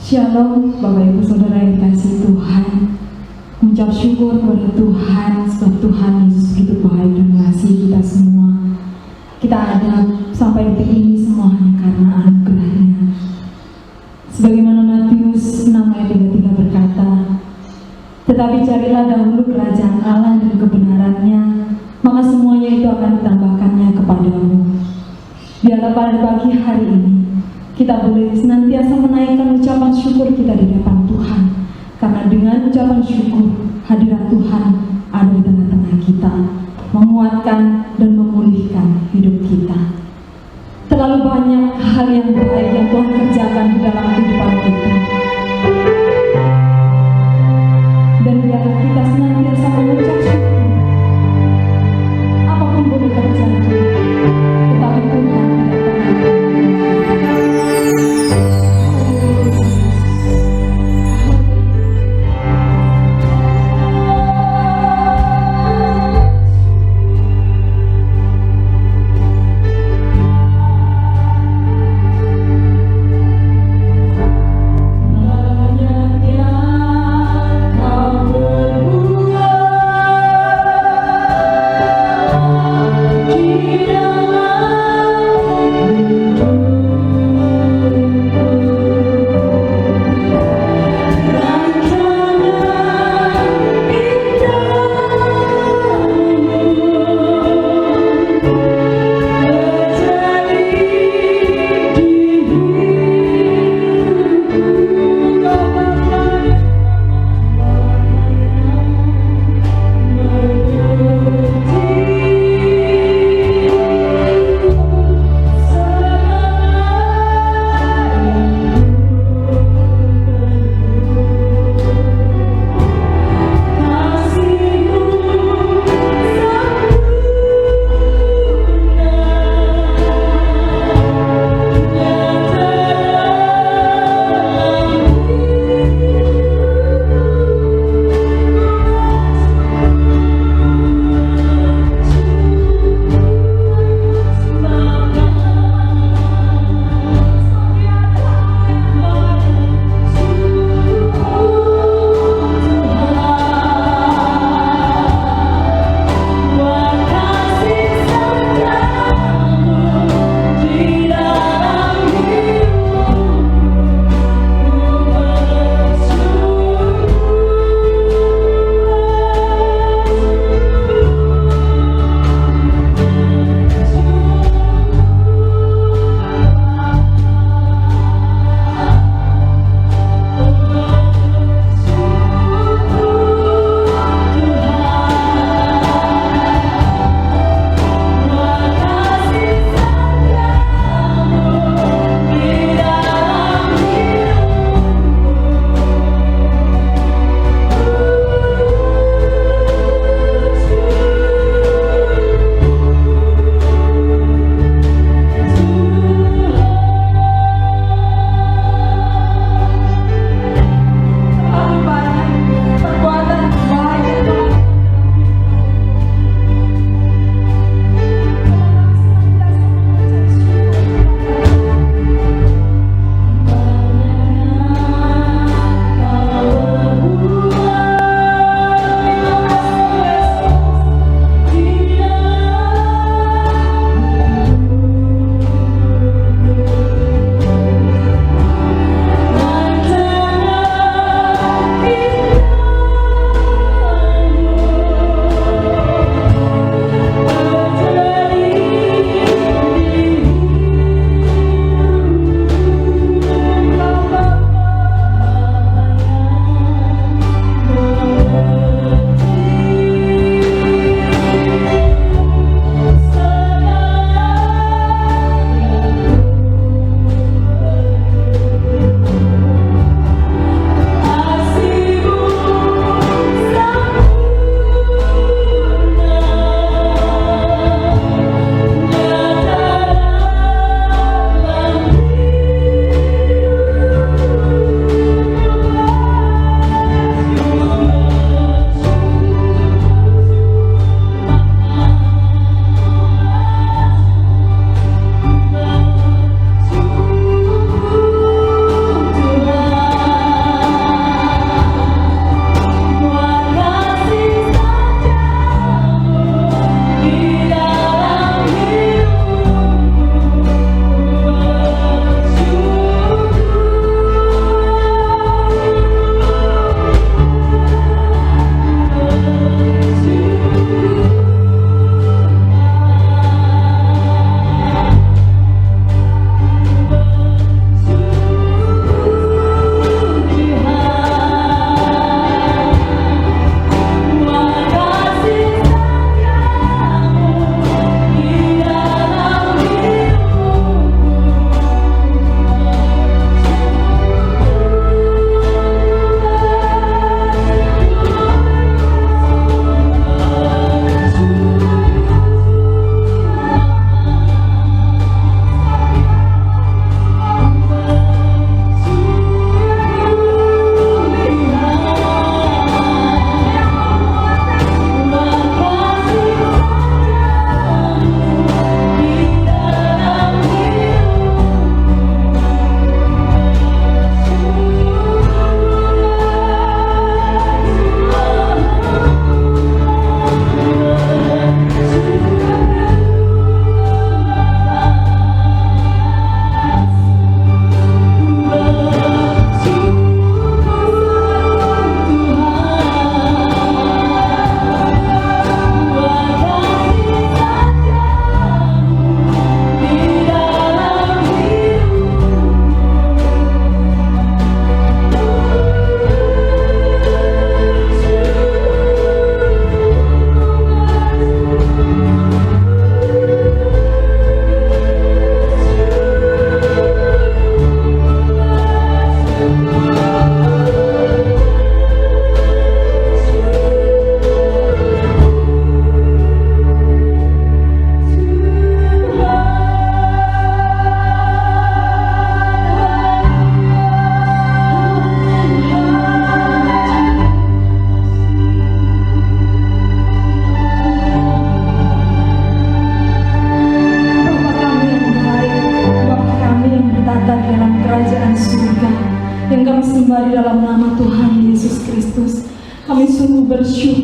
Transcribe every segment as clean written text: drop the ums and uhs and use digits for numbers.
Shalom Bapak Ibu Saudara yang dikasihi Tuhan. Mengucap syukur kepada Tuhan sebab Tuhan Yesus begitu baik dan mengasihi kita semua. Kita ada sampai detik ini semua hanya karena anugerah-Nya. Sebagaimana Matius 6 ayat 33 berkata, "Tetapi carilah dahulu kerajaan Allah dan kebenaran-Nya, maka semuanya itu akan ditambahkannya kepadamu." Biarlah pada pagi hari ini kita boleh senantiasa menaikkan ucapan syukur kita di depan Tuhan, karena dengan ucapan syukur hadirat Tuhan ada di tengah-tengah kita, menguatkan dan memulihkan hidup kita. Terlalu banyak hal yang baik yang Tuhan kerjakan di dalam kehidupan kita, dan biarlah kita senantiasa mengucap syukur. Apapun boleh terjadi, tetapi Tuhan tidak pernah.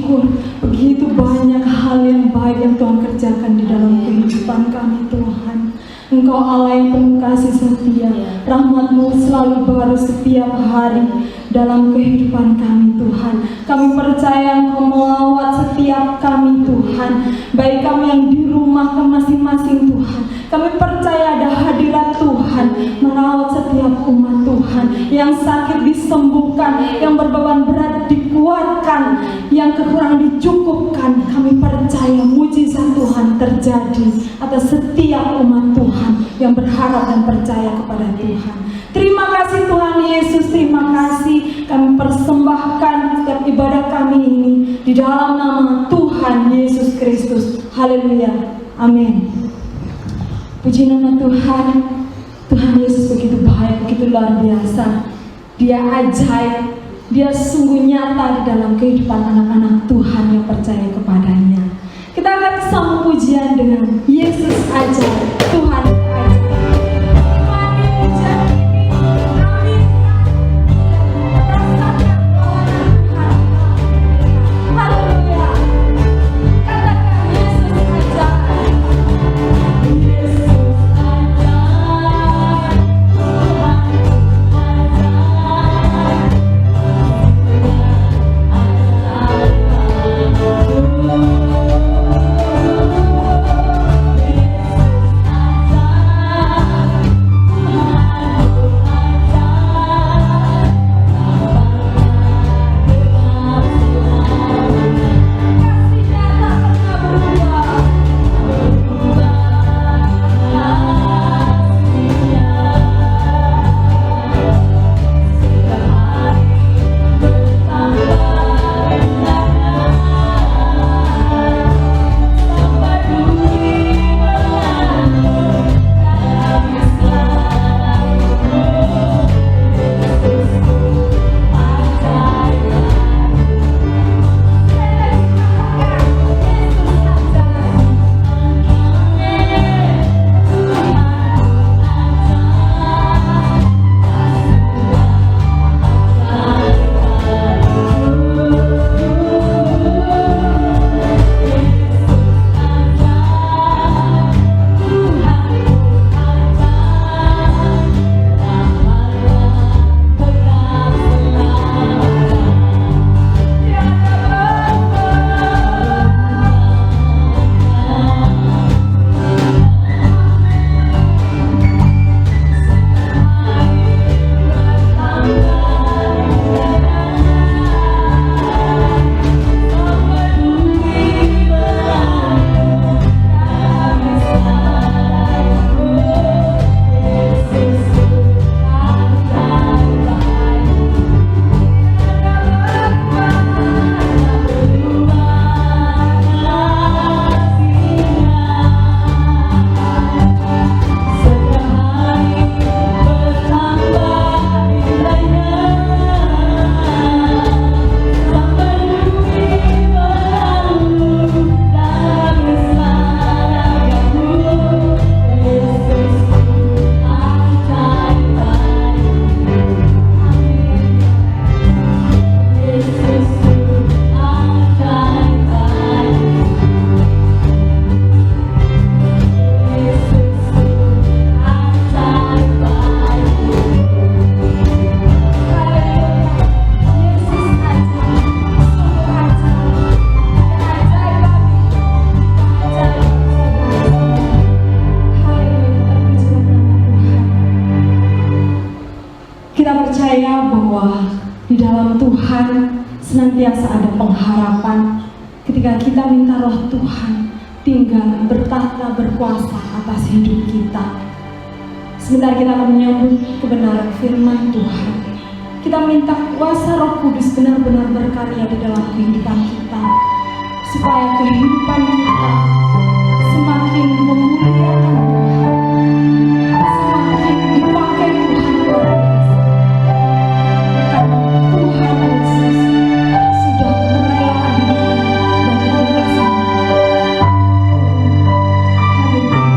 bersyukur begitu banyak hal yang baik yang Tuhan kerjakan di dalam kehidupan kami Tuhan. Engkau Allah yang penuh kasih setia, rahmat-Mu selalu baru setiap hari dalam kehidupan kami Tuhan. Kami percaya Engkau melawat setiap kami Tuhan, baik kami yang di rumah ke masing-masing Tuhan. Kami percaya ada hadirat Tuhan merawat setiap umat Tuhan, yang sakit disembuhkan, yang berbeban berat dikuatkan, yang kekurangan dicukupkan. Kami percaya mujizat Tuhan terjadi atas setiap umat Tuhan yang berharap dan percaya kepada Tuhan. Terima kasih Tuhan Yesus, terima kasih. Kami persembahkan setiap ibadah kami ini di dalam nama Tuhan Yesus Kristus. Haleluya, amin. Puji nama Tuhan. Tuhan Yesus begitu baik, begitu luar biasa. Dia ajaib, Dia sungguh nyata di dalam kehidupan anak-anak Tuhan yang percaya kepadanya. Kita akan sambung pujian dengan Yesus ajaib, Tuhan ajaib. Nikmati pujian ini, amin. Rasakan bahwa Tuhan. Haleluya. Katakan Yesus ajaib. Di dalam Tuhan senantiasa ada pengharapan ketika kita minta Roh Tuhan tinggal bertahta berkuasa atas hidup kita. Sebentar kita akan menyambut kebenaran firman Tuhan. Kita minta kuasa Roh Kudus benar-benar berkarya di dalam kehidupan kita, supaya kehidupan kita semakin memuliakan Tuhan, semakin dipakai Tuhan luar biasa. Karena Tuhan Yesus sudah merelakan dirinya bagi kita semua. Haleluya.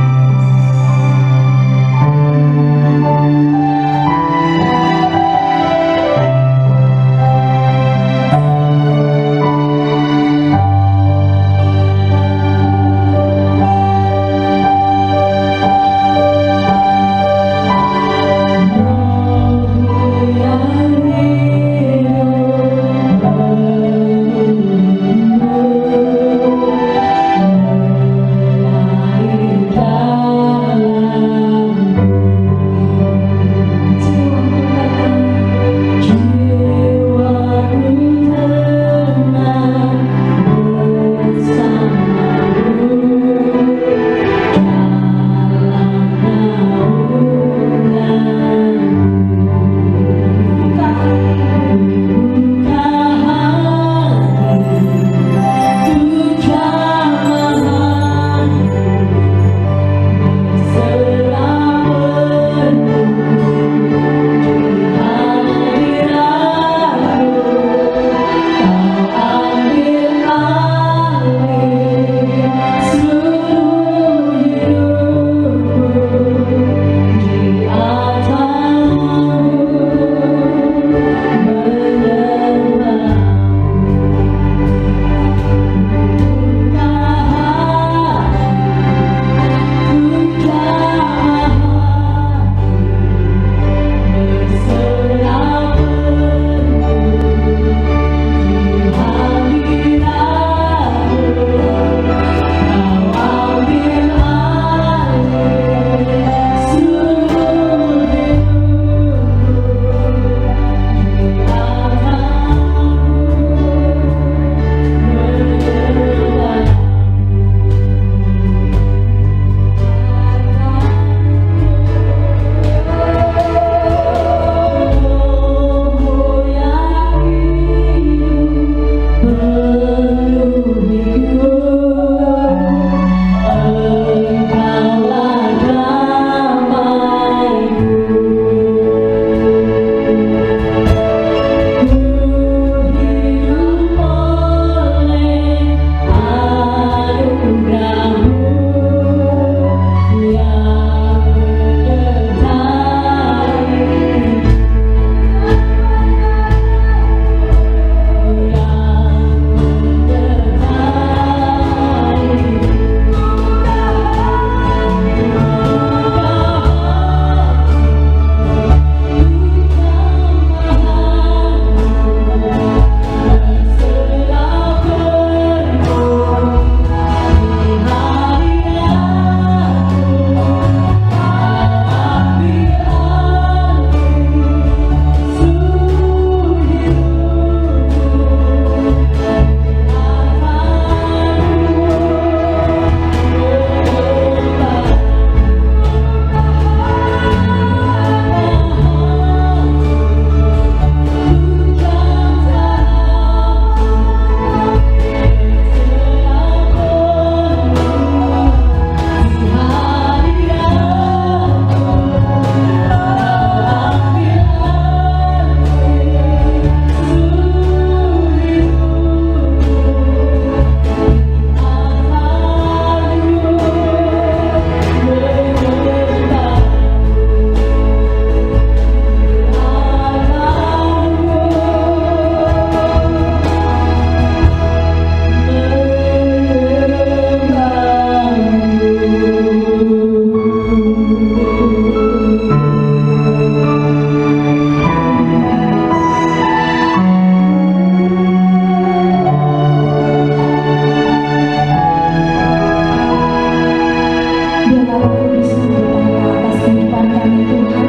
dalam kebijaksanaan bertangga atas kehidupan kami Tuhan,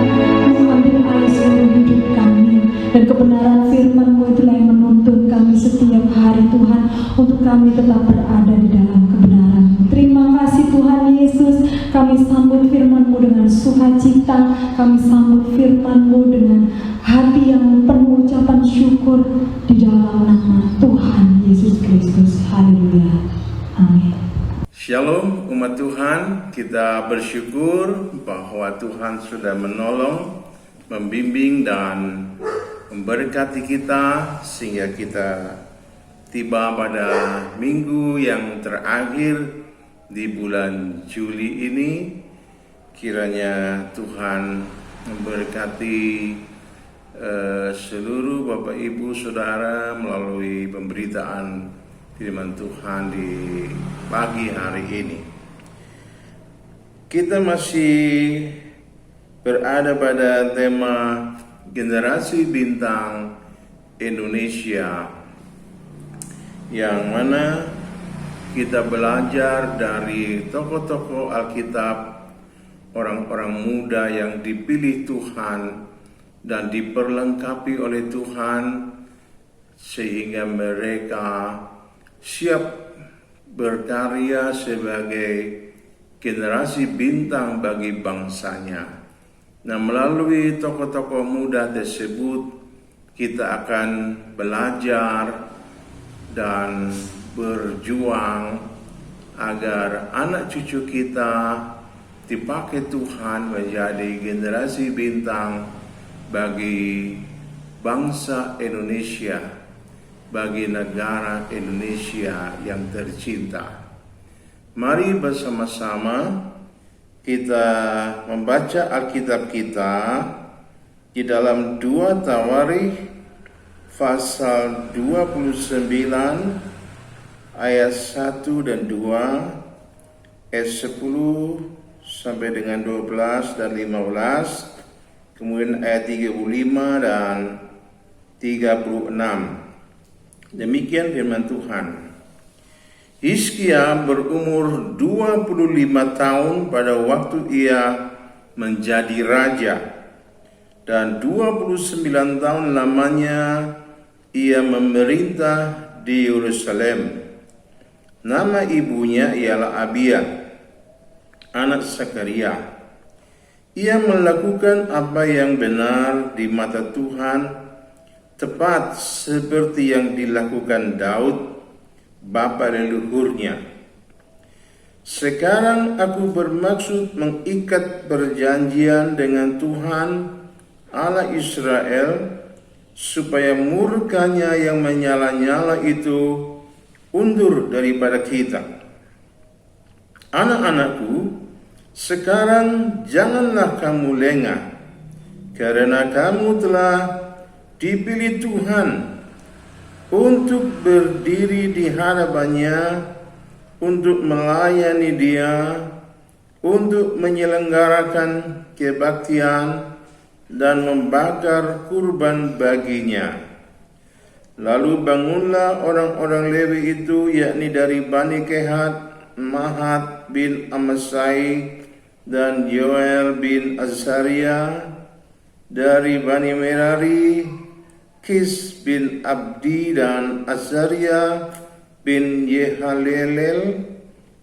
mengambil alih seluruh hidup kami, dan kebenaran firman-Mu itulah yang menuntun kami setiap hari Tuhan, untuk kami tetap berada di dalam kebenaran. Terima kasih Tuhan Yesus, kami sambut firman-Mu dengan sukacita, kami sambut firman-Mu dengan hati yang penuh ucapan syukur di dalam nama Tuhan Yesus Kristus. Haleluya. Amin. Shalom umat Tuhan, kita bersyukur bahwa Tuhan sudah menolong, membimbing dan memberkati kita sehingga kita tiba pada minggu yang terakhir di bulan Juli ini. Kiranya Tuhan memberkati seluruh Bapak Ibu Saudara melalui pemberitaan firman Tuhan di pagi hari ini. Kita masih berada pada tema generasi bintang Indonesia, yang mana kita belajar dari tokoh-tokoh Alkitab, orang-orang muda yang dipilih Tuhan dan diperlengkapi oleh Tuhan sehingga mereka siap berkarya sebagai generasi bintang bagi bangsanya. Nah, melalui tokoh-tokoh muda tersebut kita akan belajar dan berjuang agar anak cucu kita dipakai Tuhan menjadi generasi bintang bagi bangsa Indonesia, bagi negara Indonesia yang tercinta. Mari bersama-sama kita membaca Alkitab kita di dalam 2 Tawarikh pasal 29 ayat 1 dan 2, ayat 10 sampai dengan 12 dan 15, kemudian ayat 35 dan 36. Demikian firman Tuhan. Hizkia berumur 25 tahun pada waktu ia menjadi raja, dan 29 tahun lamanya ia memerintah di Yerusalem. Nama ibunya ialah Abia, anak Sakaria. Ia melakukan apa yang benar di mata Tuhan, tepat seperti yang dilakukan Daud, bapa leluhurnya. Sekarang aku bermaksud mengikat perjanjian dengan Tuhan Allah Israel, supaya murkanya yang menyala-nyala itu undur daripada kita. Anak-anakku, sekarang janganlah kamu lengah, karena kamu telah dipilih Tuhan untuk berdiri di hadapannya, untuk melayani Dia, untuk menyelenggarakan kebaktian dan membakar kurban baginya. Lalu bangunlah orang-orang Lewi itu, yakni dari Bani Kehat, Mahat bin Amasai dan Yoel bin Azaria, dari Bani Merari, Kis bin Abdi dan Azaria bin Yehalelel,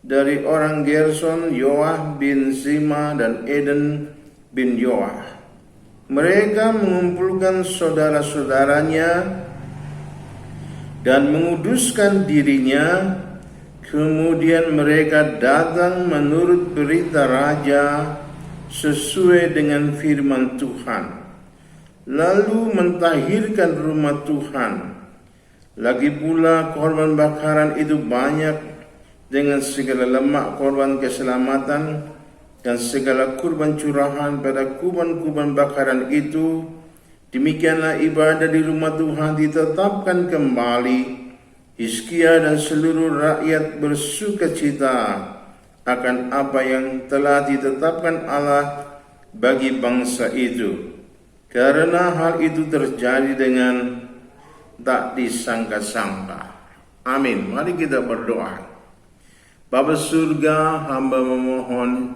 dari orang Gerson, Yoah bin Zima dan Eden bin Yoah. Mereka mengumpulkan saudara-saudaranya dan menguduskan dirinya. Kemudian mereka datang menurut berita raja sesuai dengan firman Tuhan, lalu mentahirkan rumah Tuhan. Lagi pula korban bakaran itu banyak, dengan segala lemak korban keselamatan dan segala kurban curahan pada kurban-kurban bakaran itu. Demikianlah ibadah di rumah Tuhan ditetapkan kembali. Hizkia dan seluruh rakyat bersukacita akan apa yang telah ditetapkan Allah bagi bangsa itu, karena hal itu terjadi dengan tak disangka-sangka. Amin. Mari kita berdoa. Bapa surga, hamba memohon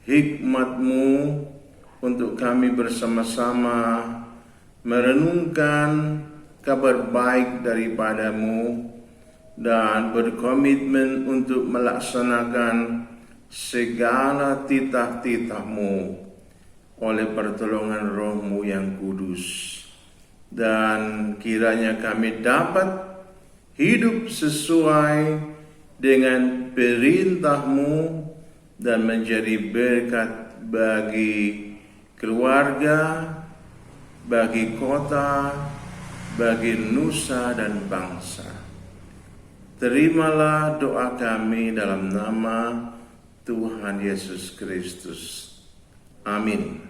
hikmat-Mu untuk kami bersama-sama merenungkan kabar baik daripada-Mu dan berkomitmen untuk melaksanakan segala titah-titah-Mu oleh pertolongan Roh-Mu yang kudus. Dan kiranya kami dapat hidup sesuai dengan perintah-Mu dan menjadi berkat bagi keluarga, bagi kota, bagi nusa dan bangsa. Terimalah doa kami dalam nama Tuhan Yesus Kristus. Amin.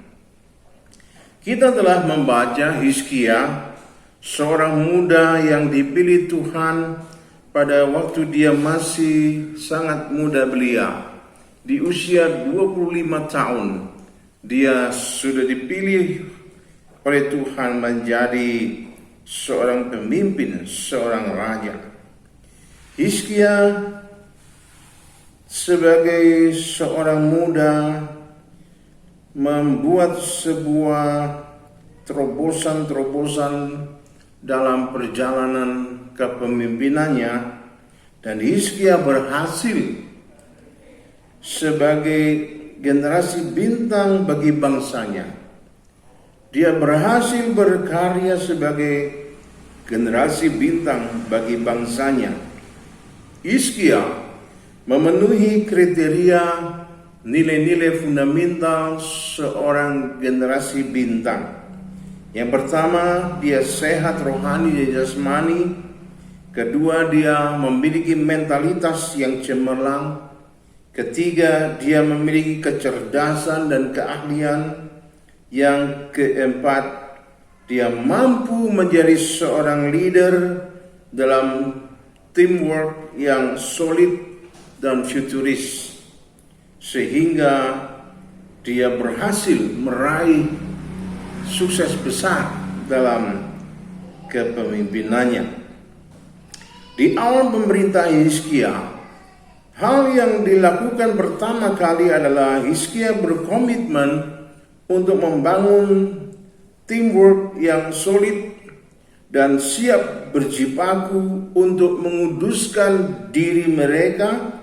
Kita telah membaca Hizkia, seorang muda yang dipilih Tuhan pada waktu dia masih sangat muda belia. Di usia 25 tahun, dia sudah dipilih oleh Tuhan menjadi seorang pemimpin, seorang raja. Hizkia sebagai seorang muda membuat sebuah terobosan-terobosan dalam perjalanan kepemimpinannya, dan Hizkia berhasil sebagai generasi bintang bagi bangsanya. Dia berhasil berkarya sebagai generasi bintang bagi bangsanya. Hizkia memenuhi kriteria nilai-nilai fundamental seorang generasi bintang. Yang pertama, dia sehat rohani dan jasmani. Kedua, dia memiliki mentalitas yang cemerlang. Ketiga, dia memiliki kecerdasan dan keahlian. Yang keempat, dia mampu menjadi seorang leader dalam teamwork yang solid dan futuris, sehingga dia berhasil meraih sukses besar dalam kepemimpinannya. Di awal pemerintahan Hizkia, hal yang dilakukan pertama kali adalah Hizkia berkomitmen untuk membangun teamwork yang solid dan siap berjibaku untuk menguduskan diri mereka,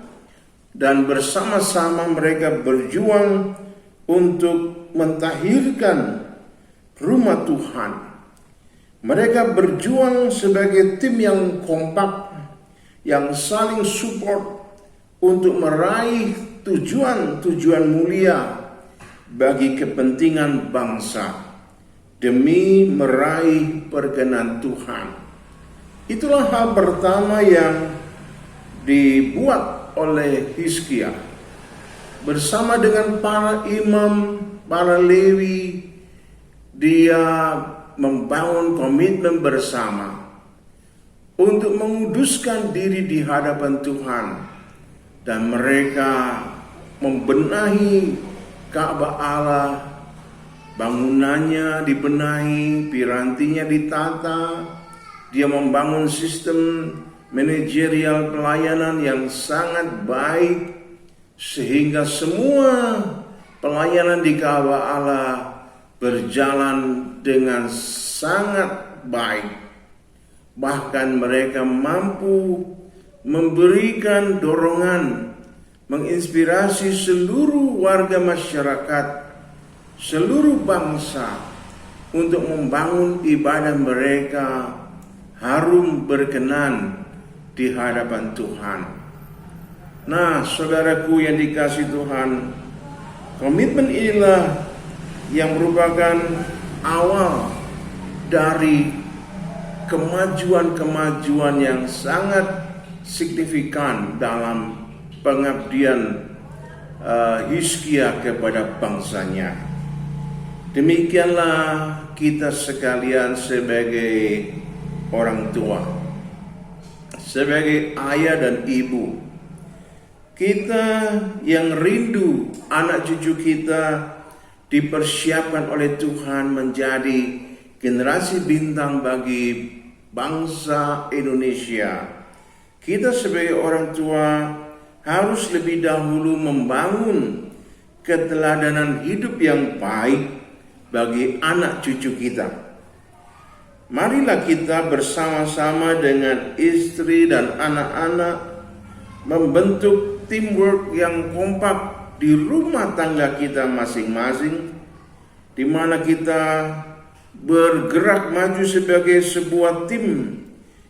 dan bersama-sama mereka berjuang untuk mentahirkan rumah Tuhan. Mereka berjuang sebagai tim yang kompak, yang saling support untuk meraih tujuan-tujuan mulia bagi kepentingan bangsa, demi meraih perkenan Tuhan. Itulah hal pertama yang dibuat oleh Hizkia. Bersama dengan para imam, para Lewi, dia membangun komitmen bersama untuk menguduskan diri di hadapan Tuhan. Dan mereka membenahi Ka'bah Allah, bangunannya dibenahi, pirantinya ditata. Dia membangun sistem manajerial pelayanan yang sangat baik, sehingga semua pelayanan di Ka'bah Allah berjalan dengan sangat baik. Bahkan mereka mampu memberikan dorongan, menginspirasi seluruh warga masyarakat, seluruh bangsa untuk membangun ibadah mereka harum berkenan di hadapan Tuhan. Nah, saudaraku yang dikasihi Tuhan, komitmen inilah yang merupakan awal dari kemajuan-kemajuan yang sangat signifikan dalam pengabdian Hizkia kepada bangsanya. Demikianlah kita sekalian sebagai orang tua, sebagai ayah dan ibu, kita yang rindu anak cucu kita dipersiapkan oleh Tuhan menjadi generasi bintang bagi bangsa Indonesia. Kita sebagai orang tua harus lebih dahulu membangun keteladanan hidup yang baik bagi anak cucu kita. Marilah kita bersama-sama dengan istri dan anak-anak membentuk teamwork yang kompak di rumah tangga kita masing-masing, di mana kita bergerak maju sebagai sebuah tim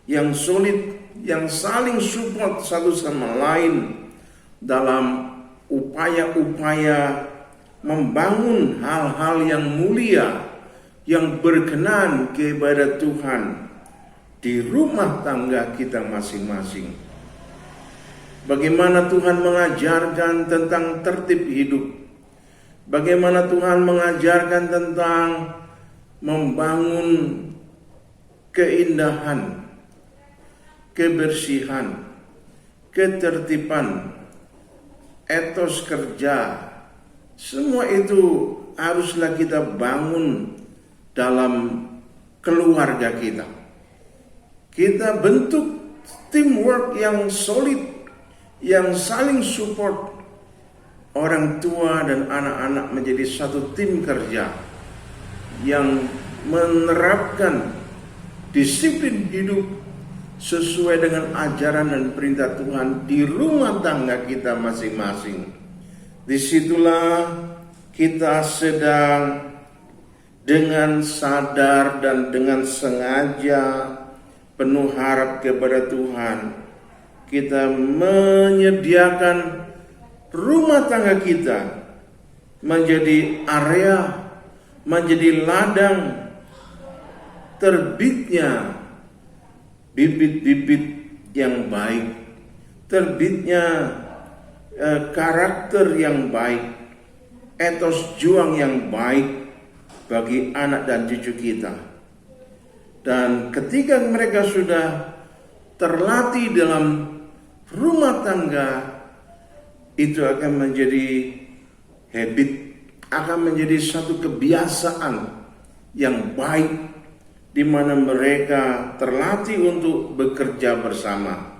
yang solid, yang saling support satu sama lain dalam upaya-upaya membangun hal-hal yang mulia, yang berkenan kepada Tuhan di rumah tangga kita masing-masing. Bagaimana Tuhan mengajarkan tentang tertib hidup, bagaimana Tuhan mengajarkan tentang membangun keindahan, kebersihan, ketertiban, etos kerja. Semua itu haruslah kita bangun dalam keluarga kita. Kita bentuk teamwork yang solid, yang saling support. Orang tua dan anak-anak menjadi satu tim kerja yang menerapkan disiplin hidup sesuai dengan ajaran dan perintah Tuhan di rumah tangga kita masing-masing. Disitulah kita sedang dengan sadar dan dengan sengaja penuh harap kepada Tuhan, kita menyediakan rumah tangga kita menjadi area, menjadi ladang terbitnya bibit-bibit yang baik, terbitnya karakter yang baik, etos juang yang baik bagi anak dan cucu kita. Dan ketika mereka sudah terlatih dalam rumah tangga, itu akan menjadi habit, akan menjadi satu kebiasaan yang baik, di mana mereka terlatih untuk bekerja bersama,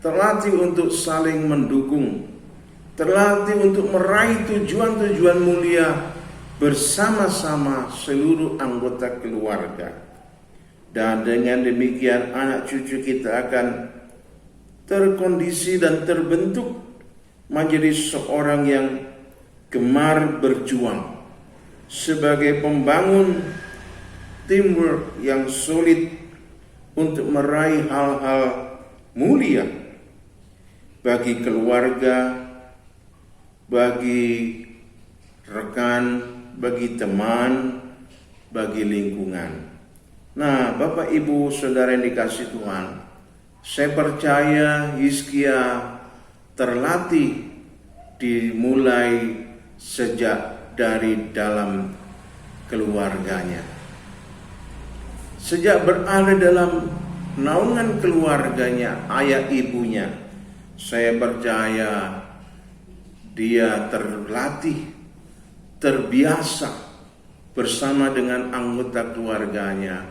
terlatih untuk saling mendukung, terlatih untuk meraih tujuan-tujuan mulia bersama-sama seluruh anggota keluarga. Dan dengan demikian anak cucu kita akan terkondisi dan terbentuk menjadi seorang yang gemar berjuang sebagai pembangun teamwork yang solid untuk meraih hal-hal mulia bagi keluarga, bagi rekan, bagi teman, bagi lingkungan. Nah, Bapak Ibu Saudara yang dikasihi Tuhan, saya percaya Hizkia terlatih dimulai sejak dari dalam keluarganya. Sejak berada dalam naungan keluarganya, ayah ibunya, saya percaya dia terlatih, terbiasa bersama dengan anggota keluarganya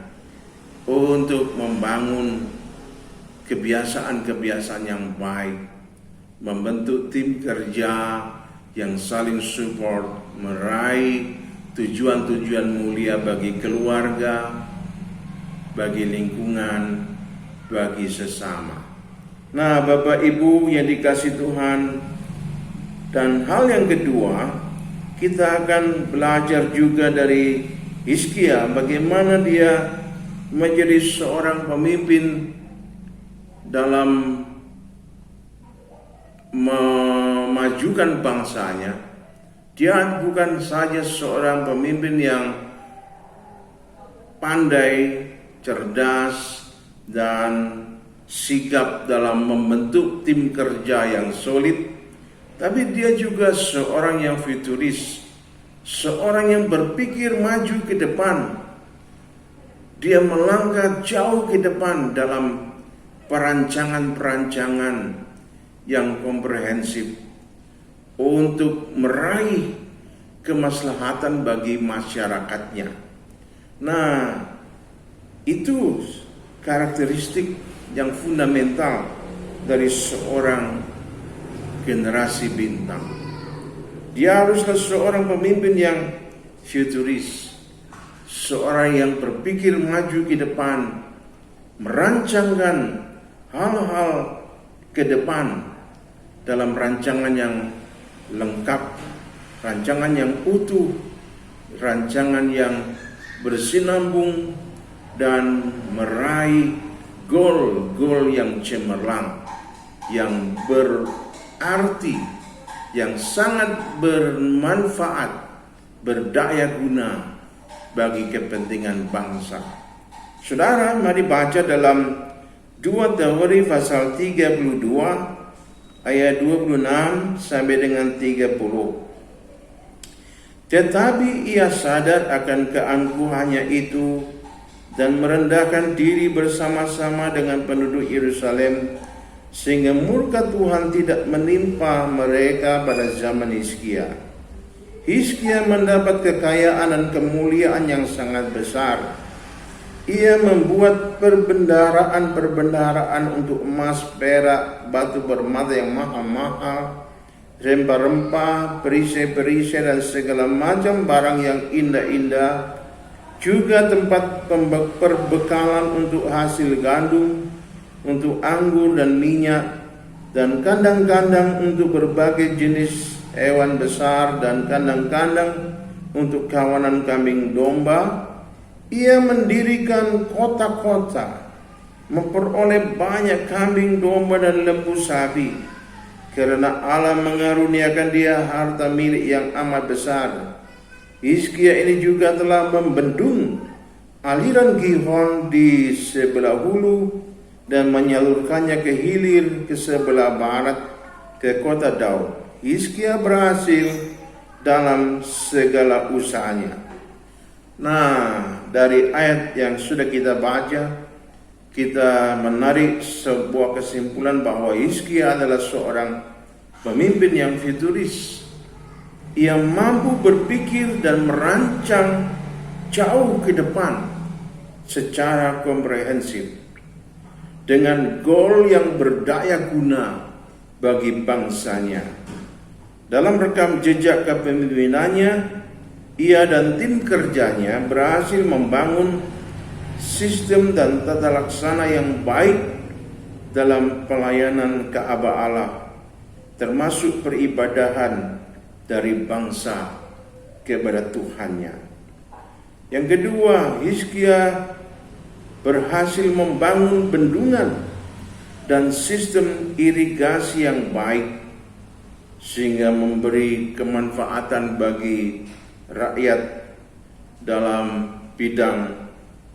untuk membangun kebiasaan-kebiasaan yang baik, membentuk tim kerja yang saling support, meraih tujuan-tujuan mulia bagi keluarga, bagi lingkungan, bagi sesama. Nah, Bapak Ibu yang dikasihi Tuhan, dan hal yang kedua, kita akan belajar juga dari Hizkia bagaimana dia menjadi seorang pemimpin dalam memajukan bangsanya. Dia bukan saja seorang pemimpin yang pandai, cerdas, dan sigap dalam membentuk tim kerja yang solid, tapi dia juga seorang yang futuris, seorang yang berpikir maju ke depan. Dia melangkah jauh ke depan dalam perancangan-perancangan yang komprehensif untuk meraih kemaslahatan bagi masyarakatnya. Nah, itu karakteristik yang fundamental dari seorang generasi bintang. Dia haruslah seorang pemimpin yang futuris, seorang yang berpikir maju ke depan, merancangkan hal-hal ke depan dalam rancangan yang lengkap, rancangan yang utuh, rancangan yang bersinambung, dan meraih gol-gol yang cemerlang, yang berarti, yang sangat bermanfaat, berdaya guna bagi kepentingan bangsa. Saudara, mari baca dalam 2 Teori pasal 32 ayat 26 sampai dengan 30. Tetapi ia sadar akan keangkuhannya itu dan merendahkan diri bersama-sama dengan penduduk Yerusalem, sehingga murka Tuhan tidak menimpa mereka pada zaman Hizkia. Hizkia mendapat kekayaan dan kemuliaan yang sangat besar. Ia membuat perbendaharaan untuk emas, perak, batu permata yang mahal-mahal, rempah-rempah, perisai-perisai, dan segala macam barang yang indah-indah, juga tempat perbekalan untuk hasil gandum, untuk anggur dan minyak, dan kandang-kandang untuk berbagai jenis hewan besar, dan kandang-kandang untuk kawanan kambing domba. Ia mendirikan kota-kota, memperoleh banyak kambing domba dan lembu sapi, karena Allah mengaruniakan dia harta milik yang amat besar. Hizkia ini juga telah membendung aliran Gihon di sebelah hulu dan menyalurkannya ke hilir ke sebelah barat ke kota Daud. Hizkia berhasil dalam segala usahanya. Nah, dari ayat yang sudah kita baca, kita menarik sebuah kesimpulan bahwa Hizkia adalah seorang pemimpin yang futuris, yang mampu berpikir dan merancang jauh ke depan secara komprehensif, dengan goal yang berdaya guna bagi bangsanya. Dalam rekam jejak kepemimpinannya, ia dan tim kerjanya berhasil membangun sistem dan tata laksana yang baik dalam pelayanan Ka'bah Allah, termasuk peribadahan dari bangsa kepada Tuhannya. Yang kedua, Hizkia berhasil membangun bendungan dan sistem irigasi yang baik, sehingga memberi kemanfaatan bagi rakyat dalam bidang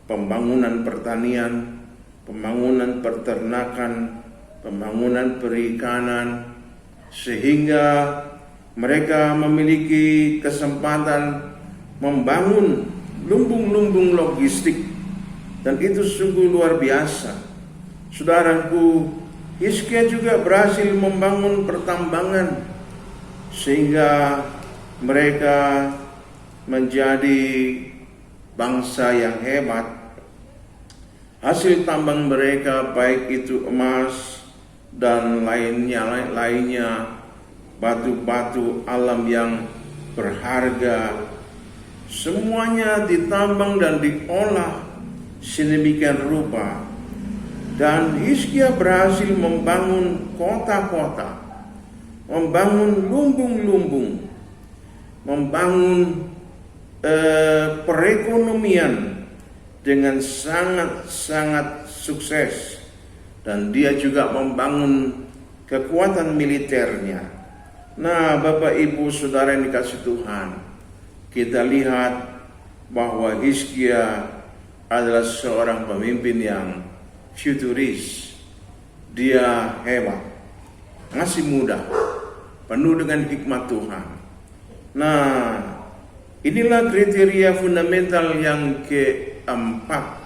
pembangunan pertanian, pembangunan peternakan, pembangunan perikanan, sehingga mereka memiliki kesempatan membangun lumbung-lumbung logistik, dan itu sungguh luar biasa. Saudaraku, Hizkia juga berhasil membangun pertambangan, sehingga mereka menjadi bangsa yang hebat. Hasil tambang mereka, baik itu emas dan lainnya, batu-batu alam yang berharga, semuanya ditambang dan diolah sedemikian rupa. Dan Hizkia berhasil membangun kota-kota, membangun lumbung-lumbung, membangun perekonomian dengan sangat-sangat sukses. Dan dia juga membangun kekuatan militernya. Nah, Bapak Ibu Saudara yang dikasih Tuhan, kita lihat bahwa Hizkia adalah seorang pemimpin yang futuris. Dia hebat, masih muda, penuh dengan hikmat Tuhan. Nah, inilah kriteria fundamental yang keempat,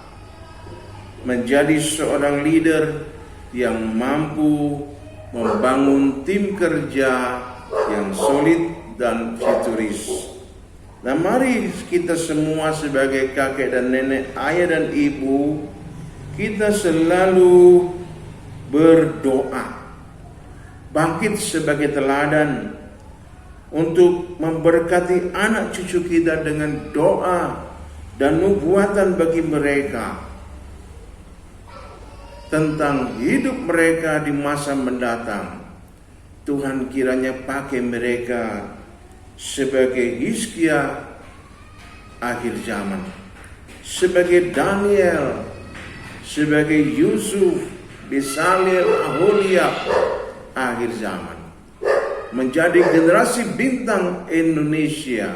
menjadi seorang leader yang mampu membangun tim kerja yang solid dan futuris. Nah, mari kita semua sebagai kakek dan nenek, ayah dan ibu, kita selalu berdoa, bangkit sebagai teladan untuk memberkati anak cucu kita dengan doa dan nubuatan bagi mereka tentang hidup mereka di masa mendatang. Tuhan kiranya pakai mereka sebagai Hizkia akhir zaman, sebagai Daniel, sebagai Yusuf, Bezalel, Aholiab akhir zaman, menjadi generasi bintang Indonesia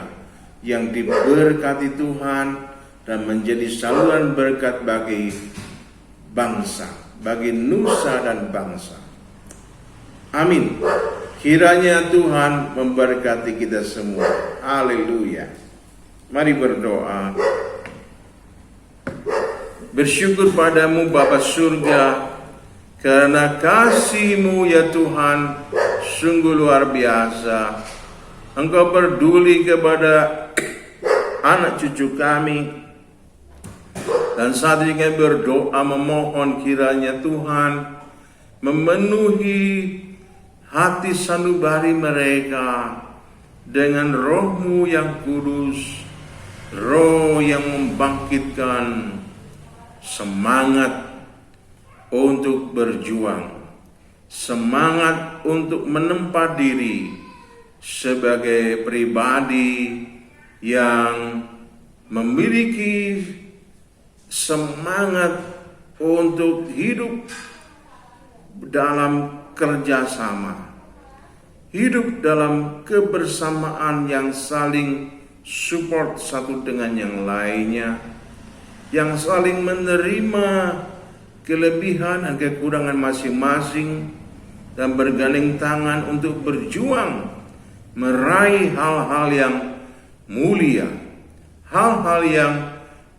yang diberkati Tuhan dan menjadi saluran berkat bagi bangsa, bagi nusa dan bangsa. Amin. Kiranya Tuhan memberkati kita semua. Haleluya. Mari berdoa. Bersyukur padamu Bapa surga, karena kasih-Mu ya Tuhan sungguh luar biasa. Engkau peduli kepada anak cucu kami. Dan saat ini kami berdoa memohon kiranya Tuhan memenuhi hati sanubari mereka dengan Roh-Mu yang kudus, Roh yang membangkitkan semangat untuk berjuang, semangat untuk menempa diri sebagai pribadi yang memiliki semangat untuk hidup dalam kerjasama, hidup dalam kebersamaan yang saling support satu dengan yang lainnya, yang saling menerima kelebihan dan kekurangan masing-masing dan bergandeng tangan untuk berjuang meraih hal-hal yang mulia, hal-hal yang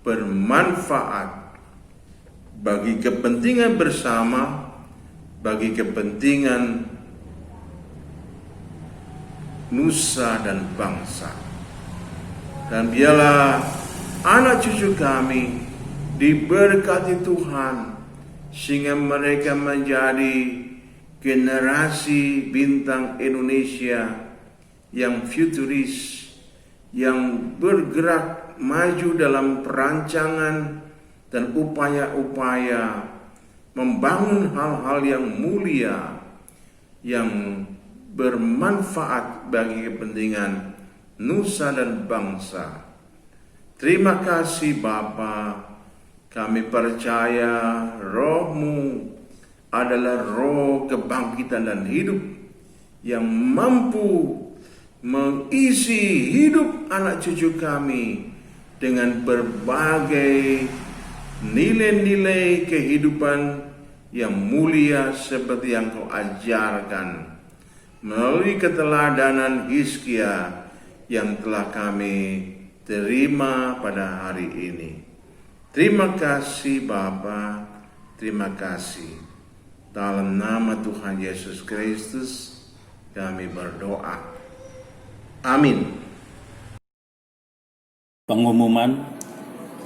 bermanfaat bagi kepentingan bersama, bagi kepentingan nusa dan bangsa. Dan biarlah anak cucu kami diberkati Tuhan sehingga mereka menjadi generasi bintang Indonesia yang futuris, yang bergerak maju dalam perancangan dan upaya-upaya membangun hal-hal yang mulia, yang bermanfaat bagi kepentingan nusa dan bangsa. Terima kasih Bapa, kami percaya Roh-Mu adalah roh kebangkitan dan hidup yang mampu mengisi hidup anak cucu kami dengan berbagai nilai-nilai kehidupan yang mulia seperti yang Kau ajarkan melalui keteladanan Hizkia yang telah kami terima pada hari ini. Terima kasih Bapa, terima kasih. Dalam nama Tuhan Yesus Kristus kami berdoa. Amin. Pengumuman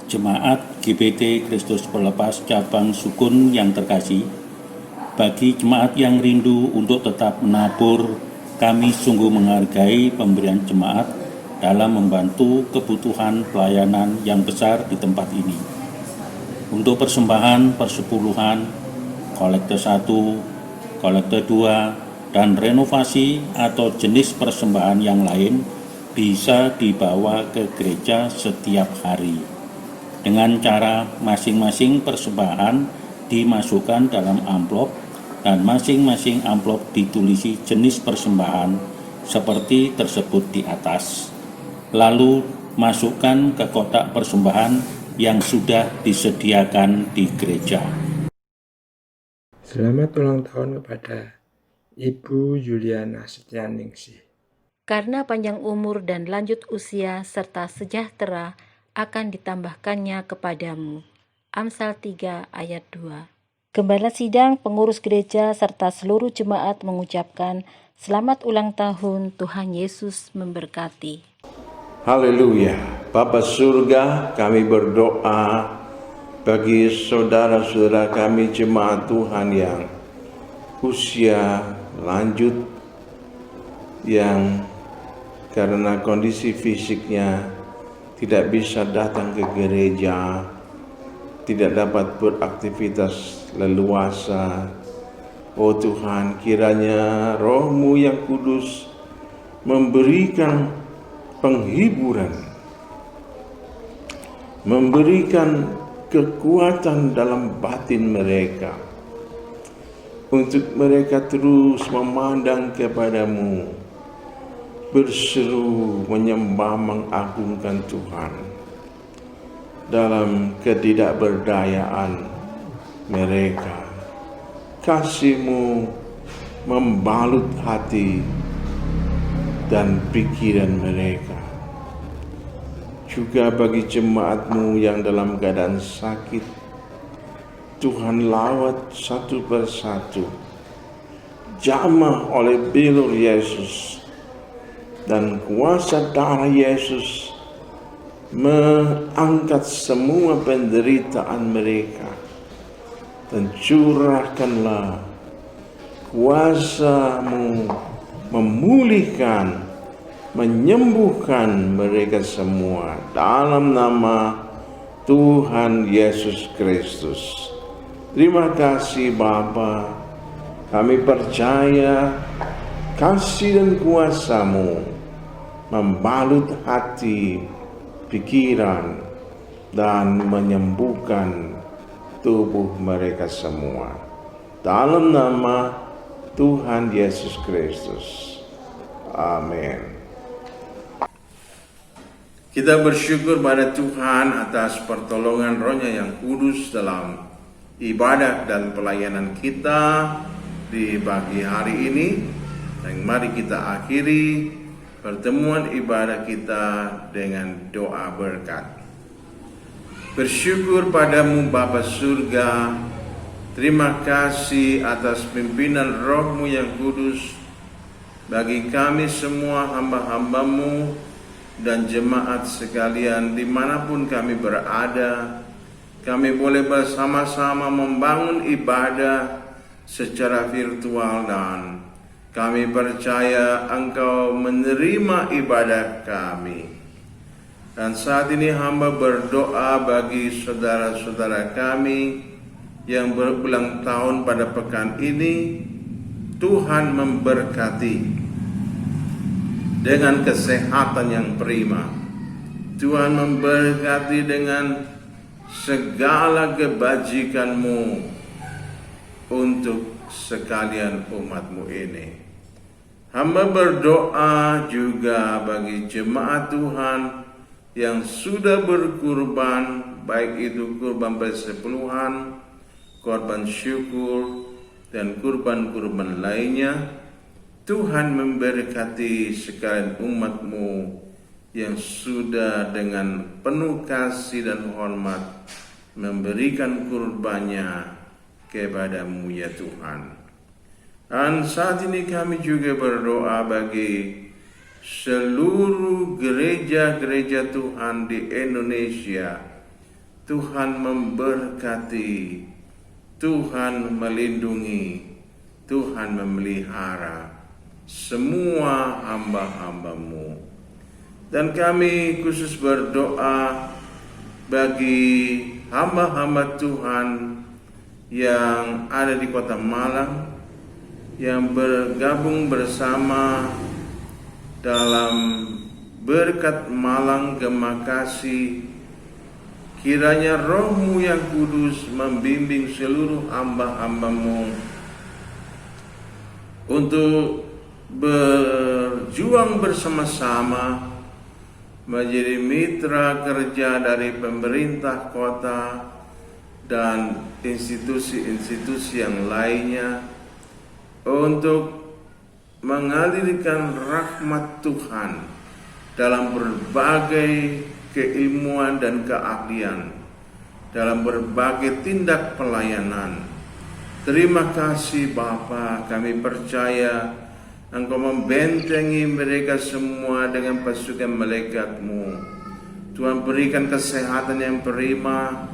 Jemaat GBT Kristus Pelepas Cabang Sukun yang terkasih, bagi jemaat yang rindu untuk tetap menabur, kami sungguh menghargai pemberian jemaat dalam membantu kebutuhan pelayanan yang besar di tempat ini. Untuk persembahan persepuluhan, kolekte 1, kolekte 2, dan renovasi atau jenis persembahan yang lain bisa dibawa ke gereja setiap hari. Dengan cara masing-masing persembahan dimasukkan dalam amplop dan masing-masing amplop ditulisi jenis persembahan seperti tersebut di atas. Lalu masukkan ke kotak persembahan yang sudah disediakan di gereja. Selamat ulang tahun kepada Ibu Yuliana Setianingsih. Karena panjang umur dan lanjut usia serta sejahtera akan ditambahkannya kepadamu. Amsal 3 ayat 2. Gembala sidang, pengurus gereja, serta seluruh jemaat mengucapkan selamat ulang tahun. Tuhan Yesus memberkati. Haleluya. Bapa surga, kami berdoa bagi saudara-saudara kami jemaat Tuhan yang usia lanjut, yang karena kondisi fisiknya tidak bisa datang ke gereja, tidak dapat beraktivitas leluasa. Oh Tuhan, kiranya Roh-Mu yang kudus memberikan penghiburan, memberikan kekuatan dalam batin mereka, untuk mereka terus memandang kepadamu, berseru menyembah mengagungkan Tuhan. Dalam ketidakberdayaan mereka, kasih-Mu membalut hati dan pikiran mereka. Juga bagi jemaat-Mu yang dalam keadaan sakit, Tuhan lawat satu persatu, jamah oleh bilur Yesus, dan kuasa darah Yesus mengangkat semua penderitaan mereka, dan curahkanlah kuasa-Mu memulihkan, menyembuhkan mereka semua dalam nama Tuhan Yesus Kristus. Terima kasih Bapa, kami percaya kasih dan kuasa-Mu membalut hati, pikiran, dan menyembuhkan tubuh mereka semua. Dalam nama Tuhan Yesus Kristus. Amin. Kita bersyukur pada Tuhan atas pertolongan Roh-Nya yang kudus dalam ibadah dan pelayanan kita di pagi hari ini. Dan mari kita akhiri pertemuan ibadah kita dengan doa berkat. Bersyukur padamu Bapa Surga, terima kasih atas pimpinan Roh-Mu yang kudus bagi kami semua hamba-hamba-Mu dan jemaat sekalian dimanapun kami berada. Kami boleh bersama-sama membangun ibadah secara virtual dan kami percaya Engkau menerima ibadah kami. Dan saat ini hamba berdoa bagi saudara-saudara kami yang berulang tahun pada pekan ini. Tuhan memberkati dengan kesehatan yang prima. Tuhan memberkati dengan segala kebajikan-Mu untuk sekalian umat-Mu ini. Hamba berdoa juga bagi jemaat Tuhan yang sudah berkurban, baik itu kurban persepuluhan, korban syukur, dan kurban-kurban lainnya. Tuhan memberkati sekalian umat-Mu yang sudah dengan penuh kasih dan hormat memberikan kurbannya kepada-Mu ya Tuhan. Dan saat ini kami juga berdoa bagi seluruh gereja-gereja Tuhan di Indonesia. Tuhan memberkati, Tuhan melindungi, Tuhan memelihara semua hamba-hamba-Mu. Dan kami khusus berdoa bagi hamba-hamba Tuhan yang ada di Kota Malang, yang bergabung bersama dalam berkat Malang Gema Kasih. Kiranya Roh-Mu yang kudus membimbing seluruh hamba-hamba-Mu untuk berjuang bersama-sama menjadi mitra kerja dari pemerintah kota dan institusi-institusi yang lainnya untuk mengalirkan rahmat Tuhan dalam berbagai keilmuan dan keahlian, dalam berbagai tindak pelayanan. Terima kasih Bapa, kami percaya Engkau membentengi mereka semua dengan pasukan malaikat-Mu. Tuhan berikan kesehatan yang prima,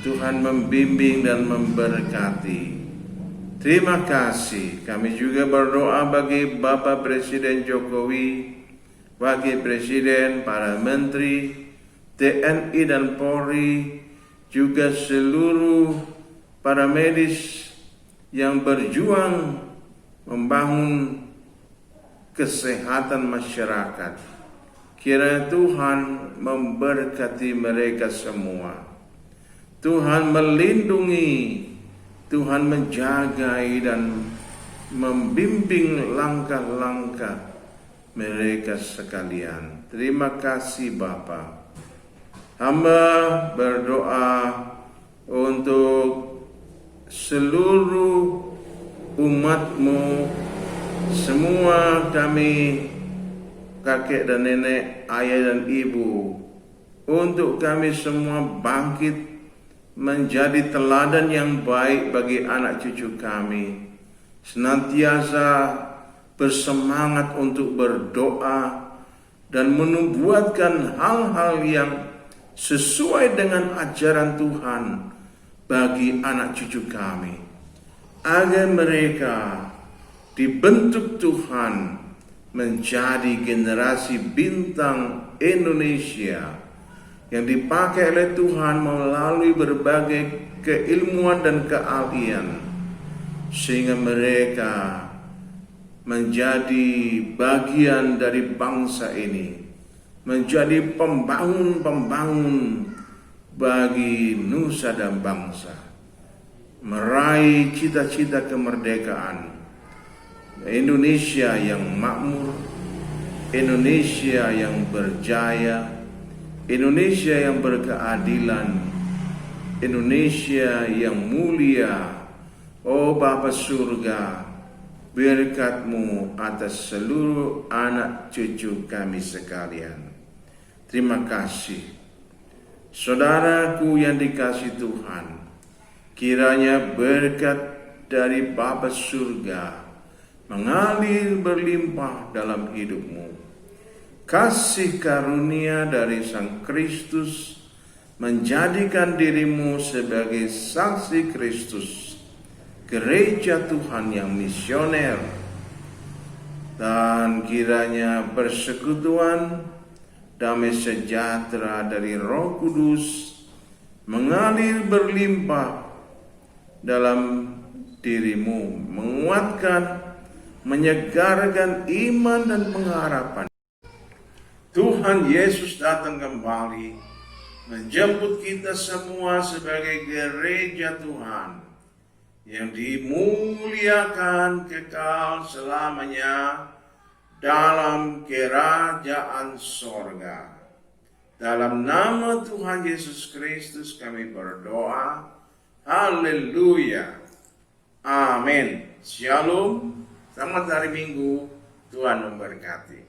Tuhan membimbing dan memberkati. Terima kasih. Kami juga berdoa bagi Bapak Presiden Jokowi Wakil Presiden, para menteri, TNI dan Polri, juga seluruh para medis yang berjuang membangun kesehatan masyarakat. Kiranya Tuhan memberkati mereka semua. Tuhan melindungi, Tuhan menjagai dan membimbing langkah-langkah mereka sekalian. Terima kasih Bapa. Hamba berdoa untuk seluruh umat-Mu, semua kami, kakek dan nenek, ayah dan ibu, untuk kami semua bangkit menjadi teladan yang baik bagi anak cucu kami, senantiasa bersemangat untuk berdoa dan menubuatkan hal-hal yang sesuai dengan ajaran Tuhan bagi anak cucu kami, agar mereka dibentuk Tuhan menjadi generasi bintang Indonesia yang dipakai oleh Tuhan melalui berbagai keilmuan dan keahlian, sehingga mereka menjadi bagian dari bangsa ini, menjadi pembangun-pembangun bagi nusa dan bangsa, meraih cita-cita kemerdekaan Indonesia yang makmur, Indonesia yang berjaya, Indonesia yang berkeadilan, Indonesia yang mulia. Oh Bapa surga, berkat-Mu atas seluruh anak cucu kami sekalian. Terima kasih. Saudaraku yang dikasihi Tuhan, kiranya berkat dari Bapa surga mengalir berlimpah dalam hidupmu. Kasih karunia dari Sang Kristus menjadikan dirimu sebagai saksi Kristus, gereja Tuhan yang misioner, dan kiranya persekutuan damai sejahtera dari Roh Kudus mengalir berlimpah dalam dirimu, menguatkan, menyegarkan iman dan pengharapan. Tuhan Yesus datang kembali menjemput kita semua sebagai gereja Tuhan yang dimuliakan kekal selamanya dalam kerajaan sorga. Dalam nama Tuhan Yesus Kristus kami berdoa. Haleluya. Amin. Shalom. Selamat hari Minggu. Tuhan memberkati.